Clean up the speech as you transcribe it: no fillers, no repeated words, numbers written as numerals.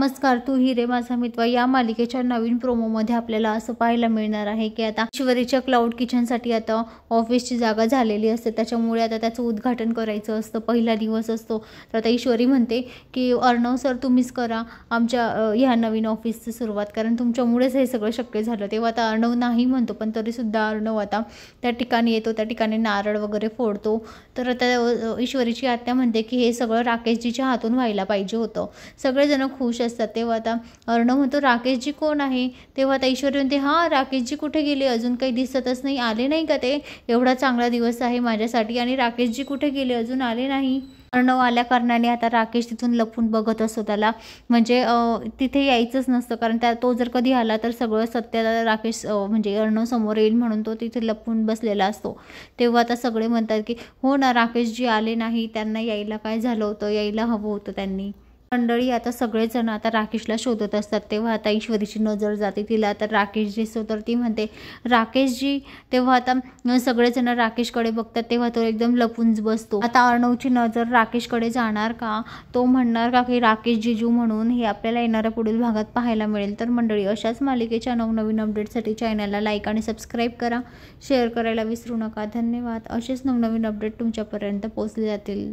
नमस्कार, तू ही रे माझा मित्र या मालिकेच्या नवीन प्रोमोमध्ये आपल्याला असं पाहायला मिळणार आहे की आता ईश्वरीच्या क्लाउड किचनसाठी आता ऑफिसची जागा झालेली असते, त्याच्यामुळे आता त्याचं उद्घाटन करायचं असतं. पहिला दिवस असतो. तर आता ईश्वरी म्हणते की अर्णव सर तुम्हीच करा आमच्या ह्या नवीन ऑफिसची सुरुवात, कारण तुमच्यामुळेच हे सगळं शक्य झालं. तेव्हा आता अर्णव नाही म्हणतो, पण तरीसुद्धा अर्णव आता त्या ठिकाणी येतो, त्या ठिकाणी नारळ वगैरे फोडतो. तर आता ईश्वरीची आत्या म्हणते की हे सगळं राकेशजीच्या हातून व्हायला पाहिजे होतं. सगळेजण खुश असतात. तेव्हा आता अर्णव म्हणतो राकेशजी कोण आहे? तेव्हा आता ईश्वरी म्हणते हां राकेशजी कुठे गेले, अजून काही दिसतच नाही, आले नाही का ते? एवढा चांगला दिवस आहे माझ्यासाठी आणि राकेशजी कुठे गेले, अजून आले नाही. अर्णव आल्या कारणाने आता राकेश तिथून लपून बघत असतो. त्याला म्हणजे तिथे यायचंच नसतं, कारण तो जर कधी आला तर सगळं सत्य राकेश म्हणजे अर्णव समोर येईल म्हणून तो तिथे लपून बसलेला असतो. तेव्हा आता सगळे म्हणतात की हो ना राकेशजी आले नाही, त्यांना यायला काय झालं होतं, यायला हवं होतं त्यांनी. मंडळी आता सगळेजण आता राकेशला शोधत असतात. तेव्हा आता ईश्वरीची नजर जाते तिला, तर राकेश दिसतो. तर ती म्हणते राकेशजी. तेव्हा आता सगळेजण राकेशकडे बघतात. तेव्हा तो एकदम लपून बसतो. आता अर्णवची नजर राकेशकडे जाणार का, तो म्हणणार का की राकेश जिजू म्हणून, हे आपल्याला येणाऱ्या पुढील भागात पाहायला मिळेल. तर मंडळी अशाच मालिकेच्या नवनवीन अपडेटसाठी चॅनलला लाईक आणि सबस्क्राईब करा, शेअर करायला विसरू नका. धन्यवाद. असेच नवनवीन अपडेट तुमच्यापर्यंत पोहोचले जातील.